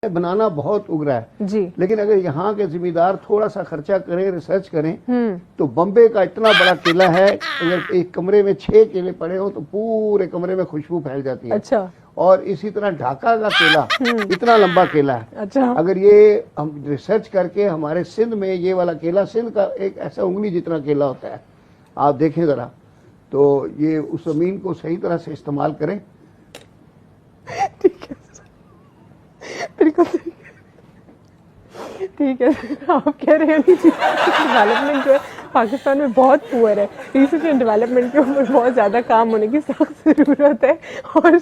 बनाना बहुत उग्रा है जी। लेकिन अगर यहाँ के जिम्मेदार थोड़ा सा खर्चा करें, रिसर्च करें तो बम्बे का इतना बड़ा केला है, अगर एक कमरे में 6 केले पड़े हो तो पूरे कमरे में खुशबू फैल जाती है। अच्छा। और इसी तरह ढाका का केला इतना लंबा केला है। अच्छा। अगर ये हम रिसर्च करके हमारे सिंध में ये वाला केला, सिंध का एक ऐसा उंगली जितना केला होता है, आप देखें जरा, तो ये उस जमीन को सही तरह से इस्तेमाल करें। ठीक है, बिल्कुल ठीक है। आप कह रहे हैं डेवलपमेंट जो है पाकिस्तान में बहुत पुअर है, रिसर्च एंड डेवलपमेंट के ऊपर बहुत ज़्यादा काम होने की सख्त ज़रूरत है। और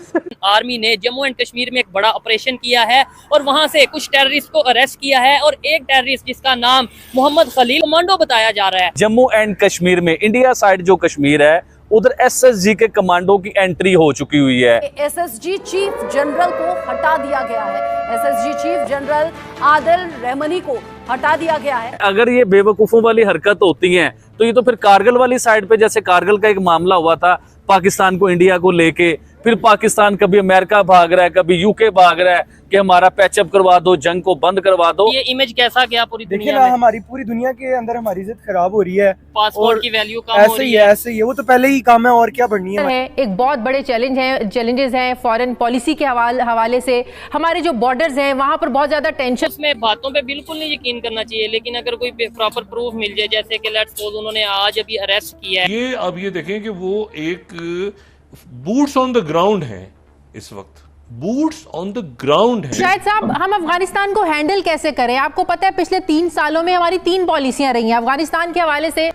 आर्मी ने जम्मू एंड कश्मीर में एक बड़ा ऑपरेशन किया है और वहां से कुछ टेररिस्ट को अरेस्ट किया है और एक टेररिस्ट जिसका नाम मोहम्मद खलील कमांडो बताया जा रहा है। जम्मू एंड कश्मीर में इंडिया साइड जो कश्मीर है उधर एसएसजी के कमांडो की एंट्री हो चुकी हुई है। एसएसजी चीफ जनरल को हटा दिया गया है। SSG chief general Adil Rahmani को हटा दिया गया है। अगर ये बेवकूफों वाली हरकत होती है तो ये तो फिर कारगिल वाली साइड पे, जैसे कारगिल का एक मामला हुआ था पाकिस्तान को इंडिया को लेके, फिर पाकिस्तान कभी अमेरिका भाग रहा है, कभी यूके भाग रहा है कि हमारा पैचअप करवा दो, जंग को बंद करवा दो। ये इमेज कैसा गया पूरी देखिए दुनिया ना, में? हमारी पूरी दुनिया के अंदर हमारी इज्जत खराब हो रही है, पासपोर्ट की वैल्यू कम हो रही है। ऐसे ही है, वो तो पहले ही काम है और क्या बढ़नी है। एक बहुत बड़े चैलेंजेस हैं फॉरेन पॉलिसी के हवाले से। हमारे जो बॉर्डर्स हैं वहाँ पर बहुत ज्यादा टेंशन। उसमें बातों पे बिल्कुल नहीं यकीन करना चाहिए, लेकिन अगर कोई प्रॉपर प्रूफ मिल जाए, जैसे कि लेट्स सपोज उन्होंने आज अभी अरेस्ट किया है, ये अब ये देखें कि वो एक बूट्स ऑन द ग्राउंड है, इस वक्त बूट्स ऑन द ग्राउंड है। शायद साहब, हम अफगानिस्तान को हैंडल कैसे करें? आपको पता है पिछले 3 सालों में हमारी 3 पॉलिसियां रही हैं अफगानिस्तान के हवाले से।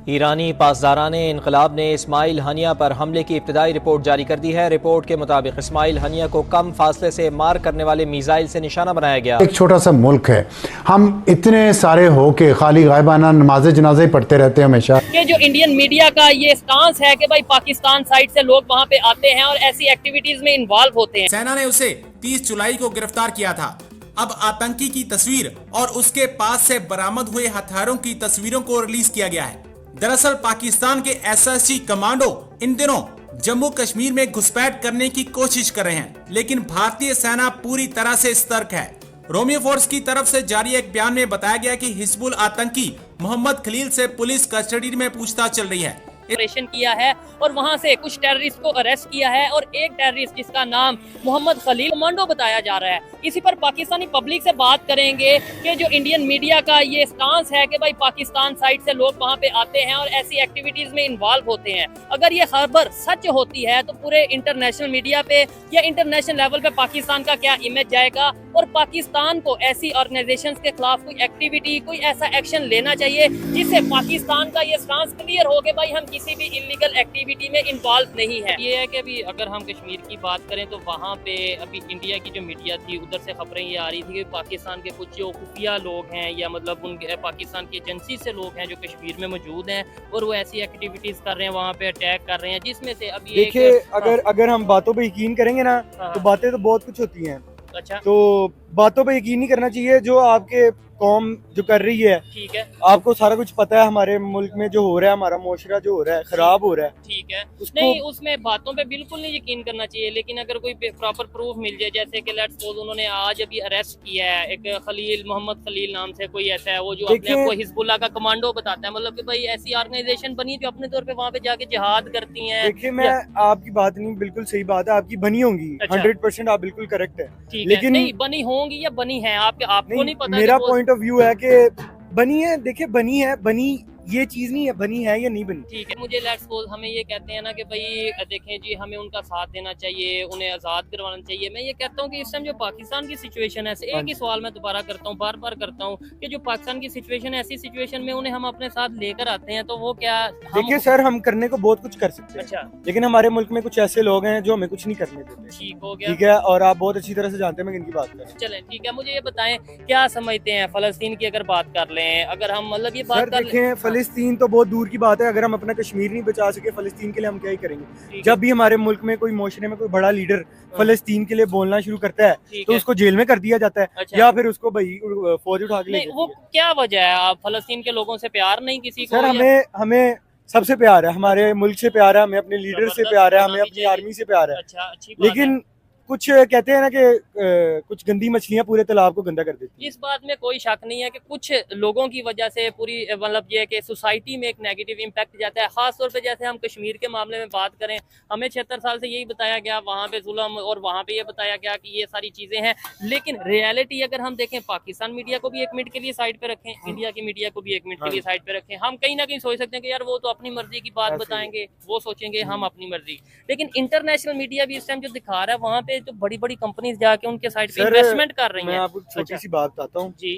ईरानी पासदाराने इनकलाब ने इस्माइल हनिया पर हमले की इब्तदाई रिपोर्ट जारी कर दी है। रिपोर्ट के मुताबिक इस्माइल हनिया को कम फासले से मार करने वाले मिसाइल से निशाना बनाया गया। एक छोटा सा मुल्क है, हम इतने सारे हो के खाली गायबाना नमाज़े जनाजे पढ़ते रहते हैं हमेशा। कि जो इंडियन मीडिया का ये स्टांस है कि भाई पाकिस्तान साइड से लोग वहाँ पे आते हैं और ऐसी एक्टिविटीज में इन्वॉल्व होते हैं। सेना ने उसे 30 जुलाई को गिरफ्तार किया था। अब आतंकी की तस्वीर और उसके पास से बरामद हुए हथियारों की तस्वीरों को रिलीज किया गया है। दरअसल पाकिस्तान के एसएसजी कमांडो इन दिनों जम्मू कश्मीर में घुसपैठ करने की कोशिश कर रहे हैं, लेकिन भारतीय सेना पूरी तरह से सतर्क है। रोमियो फोर्स की तरफ से जारी एक बयान में बताया गया कि हिजबुल आतंकी मोहम्मद खलील से पुलिस कस्टडी में पूछताछ चल रही है। ऑपरेशन किया है और वहां से कुछ टेररिस्ट को अरेस्ट किया है और एक टेररिस्ट जिसका नाम मोहम्मद खलील कमांडो बताया जा रहा है। इसी पर पाकिस्तानी पब्लिक से बात करेंगे कि जो इंडियन मीडिया का ये स्टांस है कि भाई पाकिस्तान साइड से लोग वहां पे आते हैं और ऐसी एक्टिविटीज में इन्वॉल्व होते हैं, अगर ये खबर सच होती है तो पूरे इंटरनेशनल मीडिया पे या इंटरनेशनल लेवल पे पाकिस्तान का क्या इमेज जाएगा और पाकिस्तान को ऐसी ऑर्गेनाइजेशंस के खिलाफ कोई एक्टिविटी, कोई ऐसा एक्शन लेना चाहिए जिससे पाकिस्तान का ये स्टांस क्लियर हो कि भाई हम किसी भी इलीगल एक्टिविटी में इन्वॉल्व नहीं है। ये है कि अभी अगर हम कश्मीर की बात करें तो वहाँ पे अभी इंडिया की जो मीडिया थी उधर से खबरें ये आ रही थी कि पाकिस्तान के कुछ जो खुफिया लोग हैं या मतलब उनके पाकिस्तान की एजेंसी से लोग हैं जो कश्मीर में मौजूद हैं और वो ऐसी एक्टिविटीज कर रहे हैं, वहाँ पे अटैक कर रहे हैं, जिसमें से अभी देखिए अगर हम बातों पे यकीन करेंगे ना तो बातें तो बहुत कुछ होती हैं। अच्छा, तो बातों पे यकीन नहीं करना चाहिए। जो आपके कौम जो कर रही है, ठीक है, आपको सारा कुछ पता है हमारे मुल्क में जो हो रहा है, हमारा मुआशरा जो हो रहा है खराब हो रहा है, ठीक है, नहीं उसमें बातों पे बिल्कुल नहीं यकीन करना चाहिए, लेकिन अगर कोई प्रॉपर प्रूफ मिल जाए, जैसे कि लेट्स सपोज उन्होंने आज अभी अरेस्ट किया है एक खलील, मोहम्मद खलील नाम से कोई ऐसा है, वो जो अपने आप को हिजबुल्लाह का कमांडो बताता है, मतलब कि भाई ऐसी ऑर्गेनाइजेशन बनी जो अपने तौर पे वहाँ पे जाके जिहाद करती है। देखिए मैं आपकी बात नहीं, बिल्कुल सही बात है, आपकी बनी होंगी, 100% आप बिल्कुल करेक्ट है, लेकिन नहीं बनी होंगी या बनी है आपको नहीं पता। मेरा पॉइंट ऑफ व्यू है कि बनी है। देखिए बनी है, बनी ये चीज नहीं है बनी है या नहीं बनी। ठीक है, मुझे लेट्स सपोज हमें ये कहते हैं ना कि भाई देखें जी हमें उनका साथ देना चाहिए, उन्हें आज़ाद करवाना चाहिए। मैं ये कहता हूँ कि इस टाइम जो पाकिस्तान की सिचुएशन है, एक ही सवाल मैं दोबारा करता हूँ, बार बार करता हूँ कि जो पाकिस्तान की सिचुएशन है, ऐसी सिचुएशन में उन्हें हम अपने साथ लेकर आते हैं तो वो क्या? देखिए सर, हम करने को बहुत कुछ कर सकते हैं, अच्छा, लेकिन हमारे मुल्क में कुछ ऐसे लोग हैं जो हमें कुछ नहीं करने देते। ठीक हो गया, ठीक है, और आप बहुत अच्छी तरह से जानते हैं मैं किनकी बात कर रहा हूं। चलें ठीक है, मुझे ये बताएं क्या समझते हैं फलस्तीन की अगर बात कर लें, अगर हम मतलब ये बात कर लें, फलस्तीन तो बहुत दूर की बात है। अगर हम अपना कश्मीर नहीं बचा सके, फलस्तीन के लिए हम क्या ही करेंगे? जब भी हमारे मुल्क में कोई मुआशरे में कोई बड़ा लीडर फलस्तीन के लिए बोलना शुरू करता है तो उसको जेल में कर दिया जाता है, अच्छा, या फिर उसको भाई फौज उठा के ले जाती है। वो क्या वजह है? आप फलस्तीन के लोगों से प्यार नहीं किसी को? सर हमें सबसे प्यार है, हमारे मुल्क से प्यार है, हमें अपने लीडर से प्यार है, हमें अपनी आर्मी से प्यार है, अच्छा, अच्छी बात लेकिन कुछ कहते हैं ना कि कुछ गंदी मछलियां पूरे तालाब को गंदा कर देती हैं। इस बात में कोई शक नहीं है कि कुछ लोगों की वजह से पूरी मतलब ये कि सोसाइटी में एक नेगेटिव इम्पैक्ट जाता है। खास तौर पे जैसे हम कश्मीर के मामले में बात करें, हमें 76 साल से यही बताया गया, वहाँ पे जुल्म और वहाँ पे ये बताया गया कि ये सारी चीजें हैं। लेकिन रियलिटी अगर हम देखें, पाकिस्तान मीडिया को भी 1 मिनट के लिए साइड पे रखें, इंडिया की मीडिया को भी 1 मिनट के लिए साइड पे रखें, हम कहीं ना कहीं सोच सकते हैं कि यार वो तो अपनी मर्जी की बात बताएंगे, वो सोचेंगे हम अपनी मर्जी। लेकिन इंटरनेशनल मीडिया भी इस टाइम जो दिखा रहा है, वहाँ पे जो बड़ी बड़ी कंपनीज जाके उनके साइड पे इन्वेस्टमेंट कर रही हैं। मैं आपको छोटी सी बात बताता हूँ जी।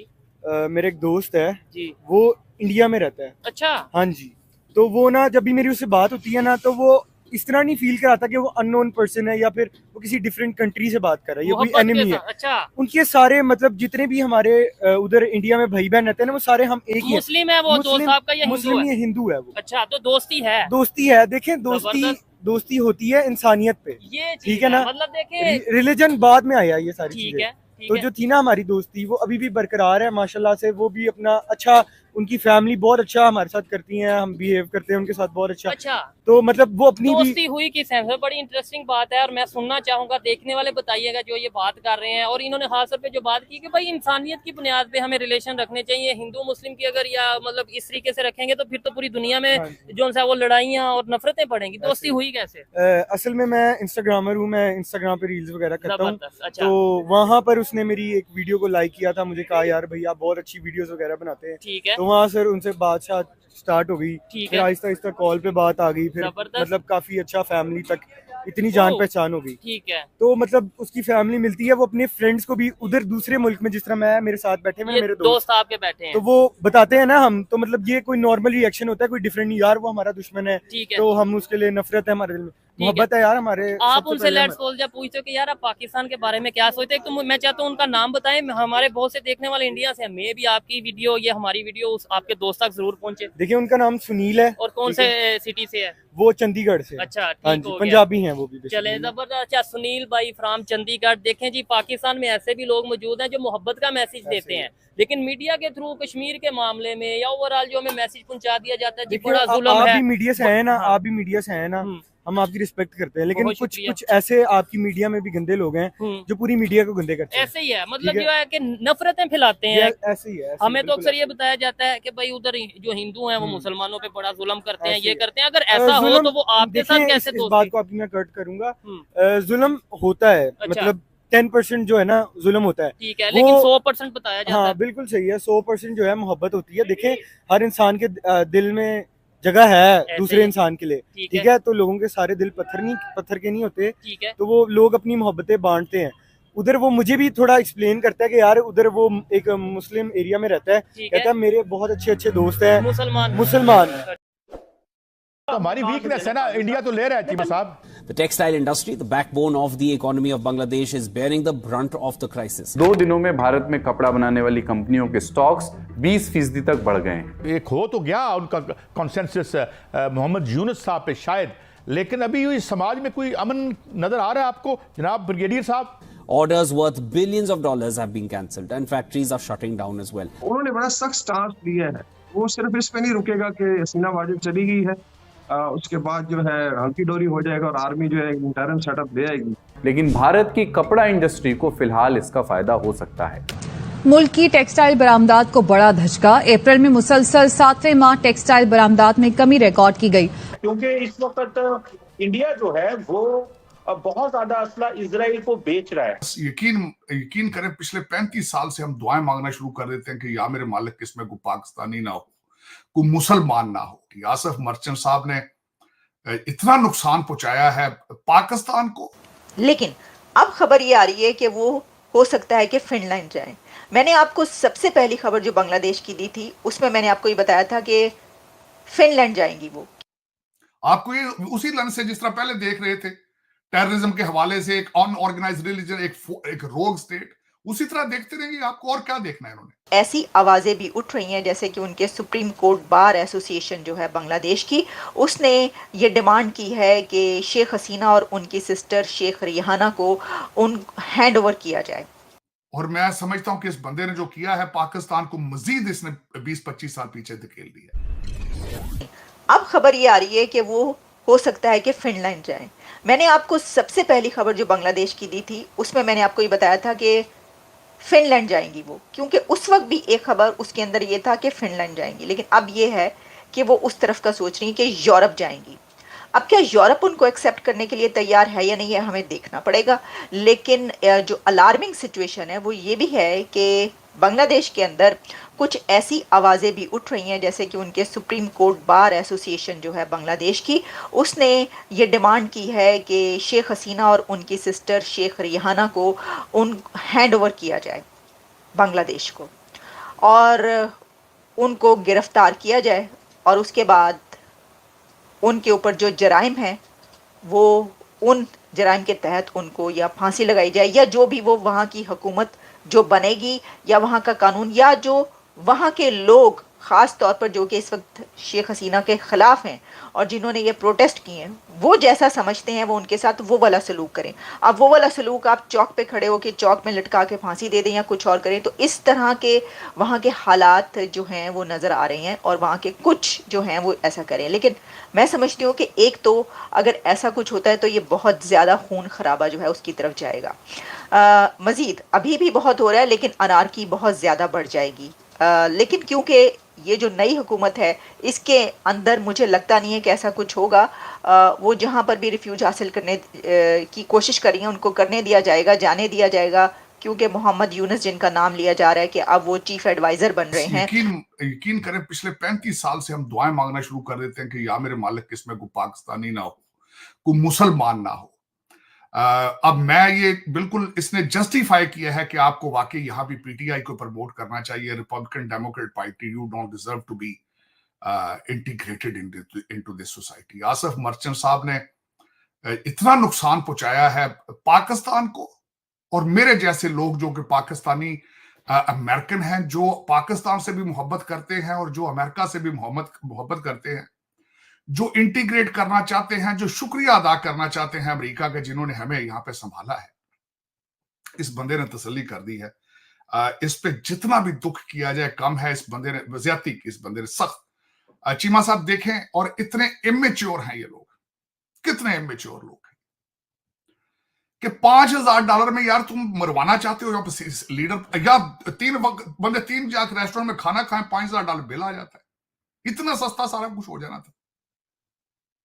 मेरे एक दोस्त है जी, वो इंडिया में रहता है। अच्छा। हाँ जी, तो वो ना जब भी मेरी उससे बात होती है ना, तो वो इस तरह नहीं फील कराता कि वो अननोन पर्सन है या फिर वो किसी डिफरेंट कंट्री से बात कर रहा है, ये कोई एनिमी है। अच्छा। उनके सारे मतलब जितने भी हमारे उधर इंडिया में भाई बहन रहते हैं ना, वो सारे हम एक ही मुस्लिम है वो दोस्त आपका या मुस्लिम है, हिंदू है वो। अच्छा, तो दोस्ती है। दोस्ती है, देखें दोस्ती होती है इंसानियत पे, ये ठीक है ना। मतलब देखें, रिलीजन बाद में आया ये सारी ठीक चीजें। है। तो जो थी ना हमारी दोस्ती, वो अभी भी बरकरार है माशाल्लाह से। वो भी अपना अच्छा, उनकी फैमिली बहुत अच्छा हमारे साथ करती है, हम बिहेव करते हैं उनके साथ बहुत अच्छा। अच्छा, तो मतलब वो अपनी दोस्ती हुई किस सेंस में? बड़ी इंटरेस्टिंग बात है और मैं सुनना चाहूंगा, देखने वाले बताइएगा जो ये बात कर रहे हैं। और इन्होंने खास तौर पे जो बात की कि भाई इंसानियत की बुनियाद पे हमें रिलेशन रखने चाहिए, हिंदू मुस्लिम की अगर या मतलब इस तरीके से रखेंगे तो फिर तो पूरी दुनिया में जो सा वो लड़ाइयाँ और नफरतें पड़ेंगी। दोस्ती हुई कैसे? असल में मैं इंस्टाग्रामर हूँ, मैं इंस्टाग्राम पे रील्स वगैरह करता हूँ। अच्छा। तो वहाँ पर उसने मेरी एक वीडियो को लाइक किया था, मुझे कहा यार भैया बहुत अच्छी वीडियोस वगैरह बनाते हैं। ठीक है। तो वहाँ सर उनसे बातचीत स्टार्ट हो गई, फिर आहिस्ता आहिस्ता कॉल पे बात आ गई, फिर मतलब काफी अच्छा फैमिली तक इतनी जान पहचान हो गई। ठीक है। तो मतलब उसकी फैमिली मिलती है, वो अपने फ्रेंड्स को भी उधर दूसरे मुल्क में, जिस तरह मैं मेरे साथ बैठे हुए मेरे दोस्त आपके बैठे हैं, तो वो बताते हैं ना हम, तो मतलब ये कोई नॉर्मल रिएक्शन होता है, कोई डिफरेंट नहीं। यार वो हमारा दुश्मन है, तो हम उसके लिए नफरत है हमारे दिल में, मोहब्बत है यार हमारे। आप उनसे लेट्स सोल्जर पूछते हो कि यार आप पाकिस्तान के बारे में क्या सोचते हैं, तो मैं चाहता हूँ उनका नाम बताएं। हमारे बहुत से देखने वाले इंडिया से, मैं भी आपकी वीडियो, ये हमारी वीडियो उस आपके दोस्त तक जरूर पहुंचे। देखिए उनका नाम सुनील है। और कौन से सिटी से है? वो चंडीगढ़ से। अच्छा, हाँ जी, पंजाबी हैं वो भी। चले जबरदस्त। अच्छा, सुनील भाई फ्रॉम चंडीगढ़। देखें जी, पाकिस्तान में ऐसे भी लोग मौजूद हैं जो मोहब्बत का मैसेज देते हैं, लेकिन मीडिया के थ्रू कश्मीर के मामले में या ओवरऑल जो हमें मैसेज पहुंचा दिया जाता है जी, बड़ा जुल्म है। आप भी मीडिया से है ना, आप भी मीडिया से है ना, हम आपकी रिस्पेक्ट करते हैं, लेकिन कुछ ऐसे आपकी मीडिया में भी गंदे लोग हैं जो पूरी मीडिया को गंदे करते हैं। ऐसे ही है, मतलब जो है कि नफरतें फैलाते हैं। ऐसे ही है। हमें तो अक्सर ये बताया जाता है कि भाई उधर जो हिंदू हैं वो मुसलमानों पे बड़ा जुल्म करते हैं, ये करते हैं। अगर ऐसा हो तो वो आपके साथ कैसे? इस बात को आपकी मैं कट करूंगा। जुल्म होता है, मतलब 10% जो है ना जुल्म होता है, ठीक है, लेकिन 100% बताया जाता है। हाँ बिल्कुल सही है, 100% जो है मोहब्बत होती है। देखें हर इंसान के दिल में जगह है दूसरे इंसान के लिए, ठीक है। तो लोगों के सारे दिल पत्थर के नहीं होते, ठीक है। तो वो लोग अपनी मोहब्बतें बांटते हैं। उधर वो मुझे भी थोड़ा एक्सप्लेन करता है कि यार उधर वो एक मुस्लिम एरिया में रहता है, कहता है मेरे बहुत अच्छे दोस्त हैं मुसलमान। तो हमारी वीकनेस है ना, इंडिया तो ले रहा है चीमा साहब। The textile industry, the backbone of the economy of Bangladesh, is bearing the brunt of the crisis. 2 दिनों में भारत में कपड़ा बनाने वाली कंपनियों के स्टॉक्स 20% तक बढ़ गए हैं। एक हो तो गया उनका कॉन्सेंसस मोहम्मद यूनुस साहब पे शायद, लेकिन अभी इस समाज में कोई अमन नजर आ रहा है आपको जनाब ब्रिगेडियर साहब? Orders worth billions of dollars have been cancelled and factories are shutting down as well. उन्होंने बड़ा सख्त स्टांस लिया है, वो सिर्फ इस पे नहीं रुकेगा कि हसीना वाजिब चली गई है, उसके बाद जो है हल्की डोरी हो जाएगा और आर्मी जो है इंटरन सेटअप ले आएगी। लेकिन भारत की कपड़ा इंडस्ट्री को फिलहाल इसका फायदा हो सकता है। मुल्क की टेक्सटाइल बरामदात को बड़ा धचका। अप्रैल में मुसलसल 7वें माह टेक्सटाइल बरामदात में कमी रिकॉर्ड की गई, क्योंकि इस वक्त इंडिया जो है वो बहुत ज्यादा असला इजराइल को बेच रहा है। यकीन करें, पिछले 35 साल से हम दुआएं मांगना शुरू कर देते हैं कि या मेरे मालिक इसमें कोई पाकिस्तानी ना हो, कोई मुसलमान ना हो। आसिफ मर्चेंट साहब ने इतना नुकसान पहुंचाया है पाकिस्तान को। लेकिन अब खबर ये आ रही है कि वो हो सकता है कि फिनलैंड जाए। मैंने आपको सबसे पहली खबर जो बांग्लादेश की दी थी, उसमें मैंने आपको ये बताया था कि फिनलैंड जाएंगी वो। आपको ये उसी लेंस से जिस तरह पहले देख रहे थे टेररिज्म के हवाले से, एक अनऑर्गेनाइज्ड रिलीजन, एक रोग स्टेट, उसी तरह देखते रहेंगे। आपको और क्या देखना है? इन्होंने ऐसी आवाजें भी उठ रही हैं, जैसे कि उनके सुप्रीम कोर्ट बार एसोसिएशन जो है बांग्लादेश की, उसने ये डिमांड की है कि शेख हसीना और उनकी सिस्टर शेख रिहाना को हैंड ओवर किया जाए। और मैं समझता हूं कि इस बंदे ने जो किया है पाकिस्तान को मजीद इसने 20-25 साल पीछे धकेल दिया। अब खबर ये आ रही है कि वो हो सकता है कि फिनलैंड जाएं। मैंने आपको सबसे पहली खबर जो बांग्लादेश की दी थी उसमें मैंने आपको ये बताया था कि फिनलैंड जाएंगी वो, क्योंकि उस वक्त भी एक खबर उसके अंदर ये था कि फिनलैंड जाएंगी, लेकिन अब ये है कि वो उस तरफ का सोच रही हैं कि यूरोप जाएंगी। अब क्या यूरोप उनको एक्सेप्ट करने के लिए तैयार है या नहीं है हमें देखना पड़ेगा, लेकिन जो अलार्मिंग सिचुएशन है वो ये भी है कि बांग्लादेश के अंदर कुछ ऐसी आवाज़ें भी उठ रही हैं, जैसे कि उनके सुप्रीम कोर्ट बार एसोसिएशन जो है बांग्लादेश की, उसने ये डिमांड की है कि शेख हसीना और उनकी सिस्टर शेख रिहाना को हैंड ओवर किया जाए बांग्लादेश को, और उनको गिरफ्तार किया जाए, और उसके बाद उनके ऊपर जो जराइम हैं वो उन जराइम के तहत उनको या फांसी लगाई जाए, या जो भी वो वहाँ की हुकूमत जो बनेगी या वहाँ का कानून या जो वहाँ के लोग ख़ास तौर पर जो कि इस वक्त शेख हसीना के ख़िलाफ़ हैं और जिन्होंने ये प्रोटेस्ट किए हैं, वो जैसा समझते हैं वो उनके साथ वो वाला सलूक करें। अब वो वाला सलूक आप चौक पे खड़े हो के चौक में लटका के फांसी दे दें या कुछ और करें, तो इस तरह के वहाँ के हालात जो हैं वो नज़र आ रहे हैं और वहाँ के कुछ जो हैं वो ऐसा करें। लेकिन मैं समझती हूँ कि एक तो अगर ऐसा कुछ होता है तो ये बहुत ज़्यादा खून खराबा जो है उसकी तरफ जाएगा। मज़ीद अभी भी बहुत हो रहा है, लेकिन अनारकी बहुत ज़्यादा बढ़ जाएगी। लेकिन क्योंकि ये जो नई हुकूमत है इसके अंदर मुझे लगता नहीं है कि ऐसा कुछ होगा। वो जहाँ पर भी रिफ्यूज हासिल करने की कोशिश कर रही हैं उनको करने दिया जाएगा, जाने दिया जाएगा, क्योंकि मोहम्मद यूनुस जिनका नाम लिया जा रहा है कि अब वो चीफ एडवाइजर बन रहे हैं। यकीन करें, पिछले 35 साल से हम दुआएं मांगना शुरू कर देते हैं कि या मेरे मालिक किसमें कोई पाकिस्तानी ना हो, कोई मुसलमान ना हो। अब मैं ये बिल्कुल इसने जस्टिफाई किया है कि आपको वाकई यहां भी पीटीआई को प्रमोट करना चाहिए, Republican Democrat party, you don't deserve to be integrated into this society. Asif Merchant साहब ने इतना नुकसान पहुंचाया है पाकिस्तान को और मेरे जैसे लोग जो कि पाकिस्तानी अमेरिकन हैं, जो पाकिस्तान से भी मोहब्बत करते हैं और जो अमेरिका से भी मोहब्बत करते हैं, जो इंटीग्रेट करना चाहते हैं, जो शुक्रिया अदा करना चाहते हैं अमेरिका के जिन्होंने हमें यहां पे संभाला है। इस बंदे ने तसल्ली कर दी है। इस पे जितना भी दुख किया जाए कम है। इस बंदे ने ज्यादती की, इस बंदे ने सख्त। चीमा साहब देखें, और इतने इमेच्योर हैं ये लोग, कितने इमेच्योर लोग हैं कि $5,000 में यार तुम मरवाना चाहते हो लीडर, या 3 बंदे 3 जाकर रेस्टोरेंट में खाना खाएं, $5,000 बिल आ जाता है। इतना सस्ता सारा कुछ हो जाना था।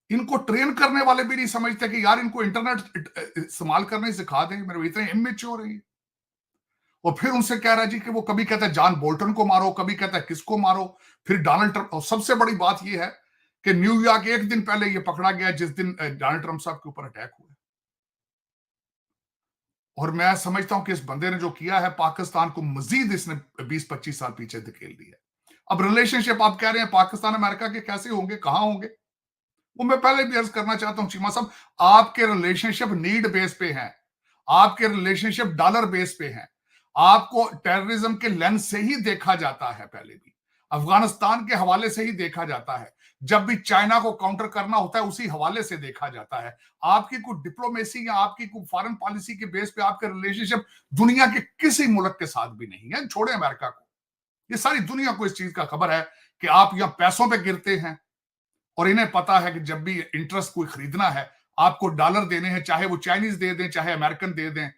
इनको ट्रेन करने वाले भी नहीं समझते कि यार इनको इंटरनेट इस्तेमाल करने सिखा दें। मेरे इतने इमेच्योर है। और फिर उनसे कह रहा है जी कि वो कभी कहता है जॉन बोल्टन को मारो, कभी कहता है किसको मारो, फिर डोनाल्ड ट्रंप। और सबसे बड़ी बात यह है कि न्यूयॉर्क 1 दिन पहले ये पकड़ा गया जिस दिन डोनाल्ड ट्रंप साहब के ऊपर अटैक हुआ। और मैं समझता हूं कि इस बंदे ने जो किया है पाकिस्तान को मजीद इसने 20-25 साल पीछे धकेल दिया। अब रिलेशनशिप आप कह रहे हैं पाकिस्तान अमेरिका के कैसे होंगे, कहां होंगे, वो मैं पहले भी अर्ज करना चाहता हूं चीमा साहब, आपके रिलेशनशिप नीड बेस पे हैं, आपके रिलेशनशिप डॉलर बेस पे हैं। आपको टेररिज्म के लेंस से ही देखा जाता है, पहले भी अफगानिस्तान के हवाले से ही देखा जाता है, जब भी चाइना को काउंटर करना होता है उसी हवाले से देखा जाता है। आपकी कोई डिप्लोमेसी या आपकी कोई फॉरेन पॉलिसी के बेस पे आपके रिलेशनशिप दुनिया के किसी मुल्क के साथ भी नहीं है, छोड़े अमेरिका को। ये सारी दुनिया को इस चीज का खबर है कि आप यहां पैसों पे गिरते हैं और इन्हें पता है कि जब भी इंटरेस्ट कोई खरीदना है आपको डॉलर देने हैं, चाहे वो चाइनीज दे दें, चाहे अमेरिकन दे दें,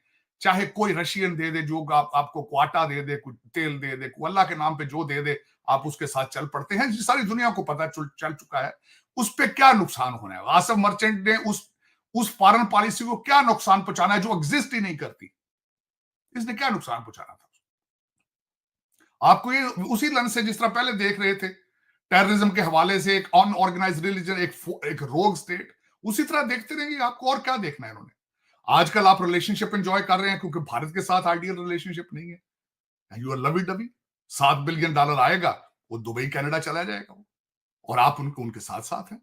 चाहे कोई रशियन दे दे, जो आपको क्वाटा दे दे, कुछ तेल दे दे, अल्लाह के नाम पे जो दे दे आप उसके साथ चल पड़ते हैं। सारी दुनिया को पता चल चुका है उस पे क्या नुकसान होना है। आसिफ मर्चेंट ने उस फॉरेन पॉलिसी को क्या नुकसान पहुंचाना है जो एग्जिस्ट ही नहीं करती, इसने क्या नुकसान पहुंचाना था आपको। ये उसी लेंस से जिस तरह पहले देख रहे थे टेररिज्म के हवाले से, एक अनऑर्गेनाइज्ड रिलीजन, एक रोग स्टेट, उसी तरह देखते रहेंगे। आपको और क्या देखना है इन्होंने। आजकल आप रिलेशनशिप एंजॉय कर रहे हैं क्योंकि भारत के साथ आइडियल रिलेशनशिप नहीं है, you are lovey dovey. $7 billion आएगा, वो दुबई कनाडा चला जाएगा वो, और आप उनके साथ साथ हैं।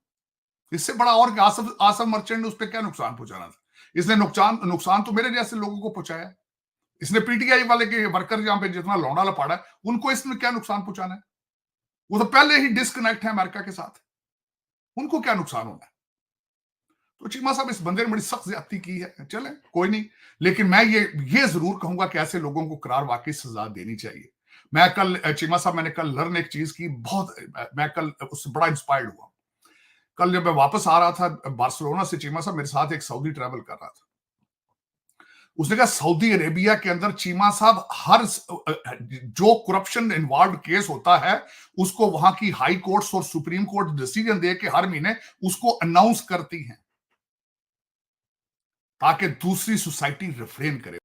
इससे बड़ा और आसिफ मर्चेंट ने उस पर क्या नुकसान पहुंचाना था। इसने नुकसान तो मेरे जैसे लोगों को पहुंचाया। इसने पीटीआई वाले के वर्कर जहां पे जितना लौंडा लपाड़ा है उनको इसमें क्या नुकसान पहुंचाना है। वो तो पहले ही डिस्कनेक्ट है अमेरिका के साथ, उनको क्या नुकसान होना है। तो चीमा साहब इस बंदे ने बड़ी सख्त ज्यादती की है, चले कोई नहीं, लेकिन मैं ये जरूर कहूंगा कि ऐसे लोगों को करार वाकई सजा देनी चाहिए। मैं कल चीमा साहब, मैंने कल लर्न एक चीज की, बहुत मैं कल उससे बड़ा इंस्पायर्ड हुआ कल जब मैं वापस आ रहा था बार्सिलोना से, चीमा साहब मेरे साथ एक सऊदी ट्रैवल कर रहा था, उसने कहा सऊदी अरेबिया के अंदर चीमा साहब हर जो करप्शन इन्वॉल्व केस होता है उसको वहां की हाई कोर्ट्स और सुप्रीम कोर्ट डिसीजन दे के हर महीने उसको अनाउंस करती हैं ताकि दूसरी सोसाइटी रिफ्रेन करे।